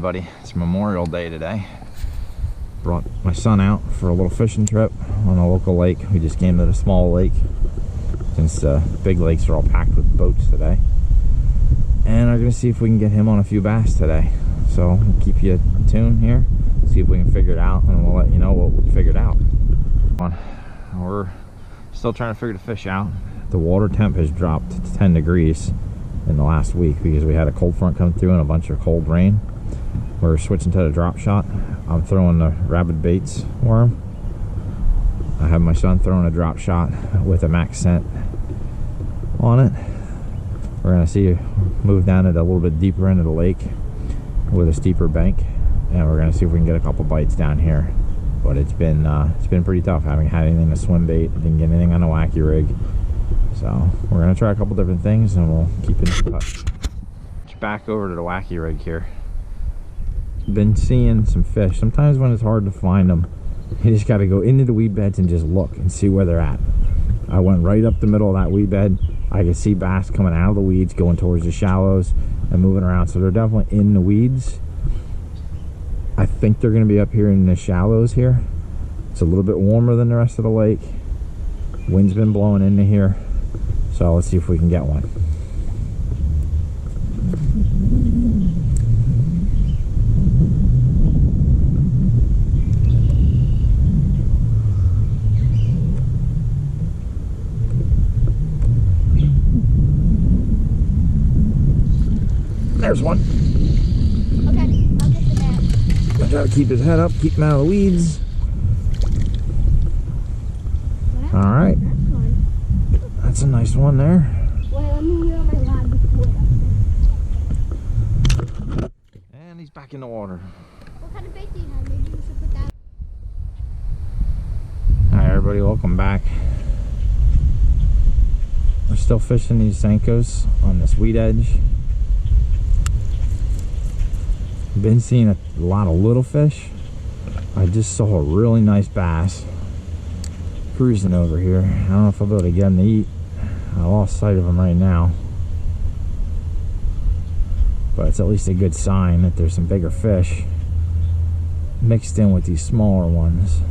everybody. It's Memorial Day today. Brought my son out for a little fishing trip on a local lake. We just came to the small lake since big lakes are all packed with boats today. And I'm gonna see if we can get him on a few bass today. So we'll keep you tuned here, see if we can figure it out, and we'll let you know what we figured out. We're still trying to figure the fish out. The water temp has dropped to 10 degrees in the last week because we had a cold front come through and a bunch of cold rain. We're switching to the drop shot. I'm throwing the rabid baits worm. I have my son throwing a drop shot with a max scent on it. We're gonna see move down it a little bit deeper into the lake with a steeper bank, and we're gonna see if we can get a couple bites down here. But it's been pretty tough. Haven't had anything to swim bait, didn't get anything on a wacky rig. So we're gonna try a couple different things and we'll keep in touch. Back over to the wacky rig here. Been seeing some fish. Sometimes when it's hard to find them, you just got to go into the weed beds and just look and see where they're at. I went right up the middle of that weed bed. I could see bass coming out of the weeds, going towards the shallows and moving around. So they're definitely in the weeds. I think they're going to be up here in the shallows here. It's a little bit warmer than the rest of the lake. Wind's been blowing into here. So let's see if we can get one. There's one. Okay, I'll get the net. I try to keep his head up, keep him out of the weeds. Wow, all right. That's fun. That's a nice one there. Wait, let me hear my rod before. And he's back in the water. What kind of bait do you have? Maybe we should put that. Alright everybody, welcome back. We're still fishing these Senkos on this weed edge. Been seeing a lot of little fish. I just saw a really nice bass cruising over here. I don't know if I'll be able to get him to eat. I lost sight of him right now, but it's at least a good sign that there's some bigger fish mixed in with these smaller ones.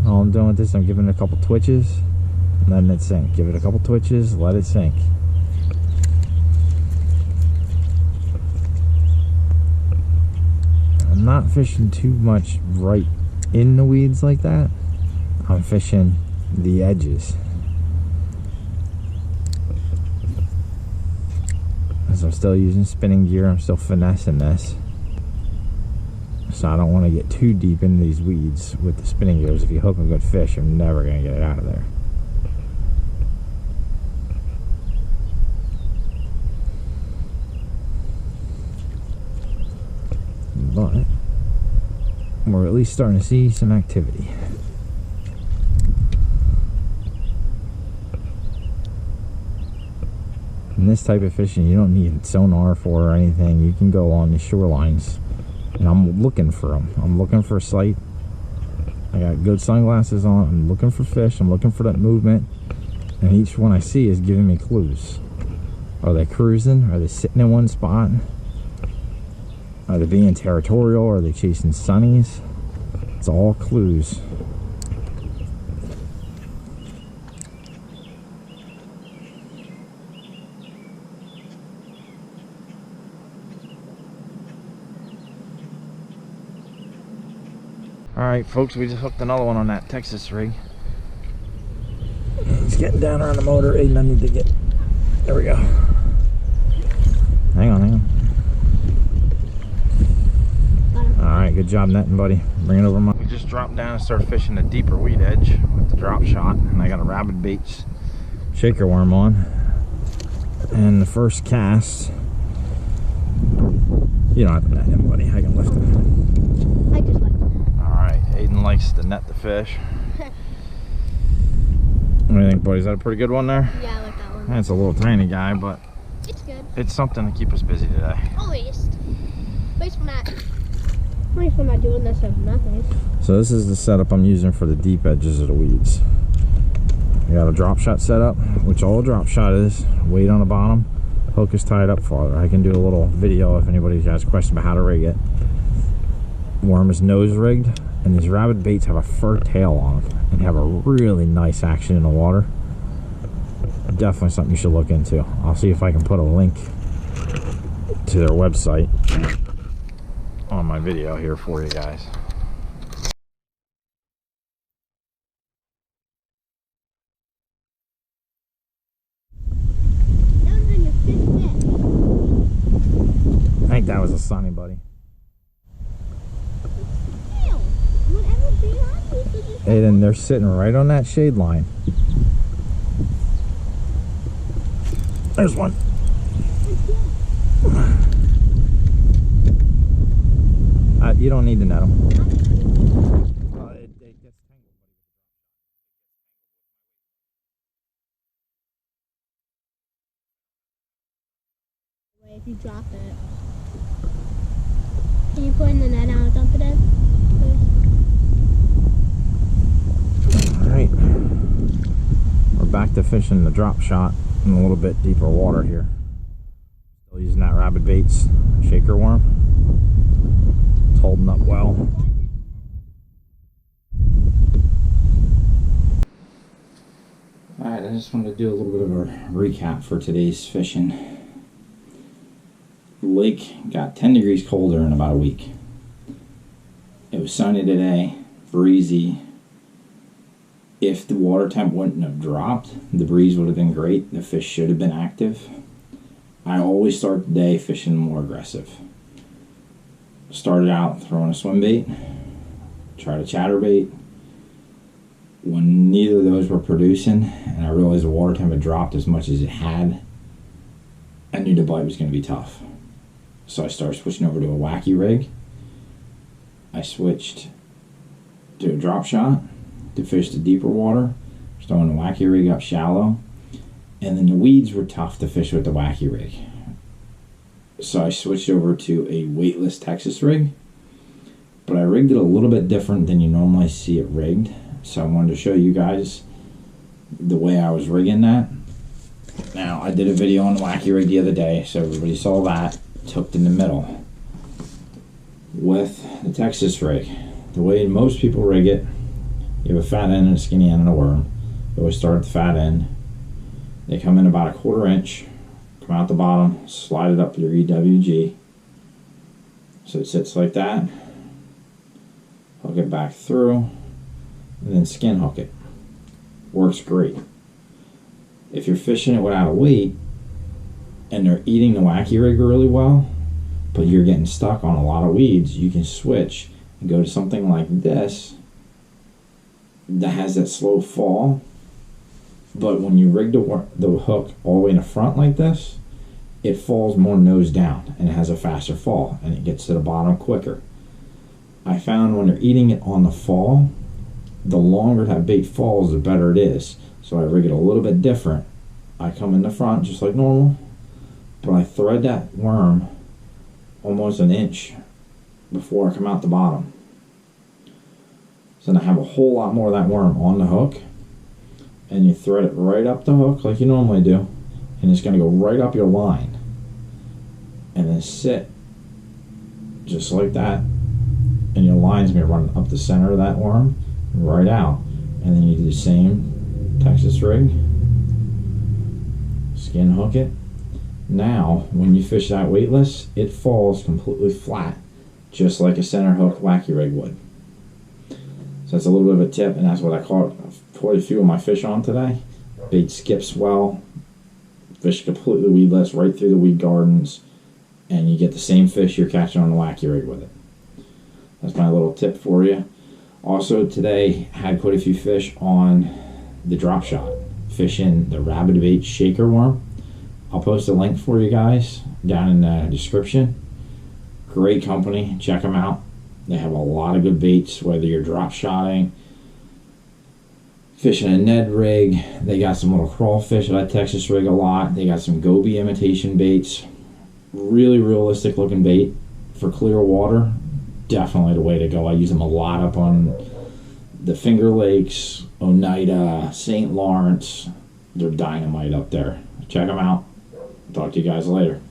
All I'm doing with this, I'm giving it a couple twitches, letting it sink. Give it a couple twitches, let it sink. I'm not fishing too much right in the weeds like that. I'm fishing the edges. As I'm still using spinning gear, I'm still finessing this. So I don't want to get too deep into these weeds with the spinning gears. If you hook a good fish, you're never going to get it out of there. But we're at least starting to see some activity. And this type of fishing, you don't need sonar for or anything. You can go on the shorelines. And I'm looking for them. I'm looking for a sight. I got good sunglasses on. I'm looking for fish. I'm looking for that movement. And each one I see is giving me clues. Are they cruising? Are they sitting in one spot? Are they being territorial? Are they chasing sunnies? It's all clues. Alright folks, we just hooked another one on that Texas rig. He's getting down around the motor. Aiden, I need to get... There we go. Hang on. Alright, good job netting, buddy. Bring it over my... We just dropped down and started fishing the deeper weed edge with the drop shot. And I got a rabid baits shaker worm on. And the first cast... You don't have to net him, buddy. I can lift him. I just like to net. Alright, Aiden likes to net the fish. What do you think, buddy? Is that a pretty good one there? Yeah, I like that one. It's a little tiny guy, but... It's good. It's something to keep us busy today. Always. At least when I'm not doing this of nothing. So this is the setup I'm using for the deep edges of the weeds. I got a drop shot set up, which all a drop shot is. Weight on the bottom, hook is tied up farther. I can do a little video if anybody has a question about how to rig it. Worm is nose rigged, and these rabbit baits have a fur tail on them and have a really nice action in the water. Definitely something you should look into. I'll see if I can put a link to their website on my video here for you guys. I think that was a sunny, buddy. Hey, then they're sitting right on that shade line. There's one. You don't need to net them. If you drop it, can you put in the net and I'll dump it in? Alright. We're back to fishing the drop shot in a little bit deeper water here. Still using that rabbit baits shaker worm. It's holding up well. Alright, I just wanted to do a little bit of a recap for today's fishing. The lake got 10 degrees colder in about a week. It was sunny today, breezy. If the water temp wouldn't have dropped, the breeze would have been great. The fish should have been active. I always start the day fishing more aggressive. Started out throwing a swim bait, tried a chatterbait. When neither of those were producing, and I realized the water temp had dropped as much as it had, I knew the bite was going to be tough. So I started switching over to a wacky rig. I switched to a drop shot to fish the deeper water, throwing the wacky rig up shallow. And then the weeds were tough to fish with the wacky rig. So I switched over to a weightless Texas rig. But I rigged it a little bit different than you normally see it rigged. So I wanted to show you guys the way I was rigging that. Now, I did a video on the wacky rig the other day, so everybody saw that. It's hooked in the middle. With the Texas rig, the way most people rig it, you have a fat end and a skinny end and a worm. You always start at the fat end. They come in about a 1/4 inch, come out the bottom, slide it up your EWG. So it sits like that. Hook it back through, and then skin hook it. Works great. If you're fishing it without a weight, and they're eating the wacky rig really well, but you're getting stuck on a lot of weeds, you can switch and go to something like this that has that slow fall. But when you rig the hook all the way in the front like this, it falls more nose down and it has a faster fall and it gets to the bottom quicker. I found when they're eating it on the fall, the longer that bait falls, the better it is. So I rig it a little bit different. I come in the front just like normal, but I thread that worm almost an inch before I come out the bottom. So then I have a whole lot more of that worm on the hook, and you thread it right up the hook like you normally do, and it's going to go right up your line and then sit just like that, and your line's going to run up the center of that worm right out. And then you do the same Texas rig, skin hook it. Now when you fish that weightless, it falls completely flat just like a center hook wacky rig would. So that's a little bit of a tip, and that's what I caught quite a few of my fish on today. Bait skips well, fish completely weedless right through the weed gardens, and you get the same fish you're catching on the wacky rig with it. That's my little tip for you. Also today, had quite a few fish on the drop shot, fishing the rabbit bait shaker worm. I'll post a link for you guys down in the description. Great company, check them out. They have a lot of good baits, whether you're drop shotting, fishing a Ned rig. They got some little crawfish that I Texas rig a lot. They got some goby imitation baits. Really realistic looking bait for clear water. Definitely the way to go. I use them a lot up on the Finger Lakes, Oneida, St. Lawrence, they're dynamite up there. Check them out. Talk to you guys later.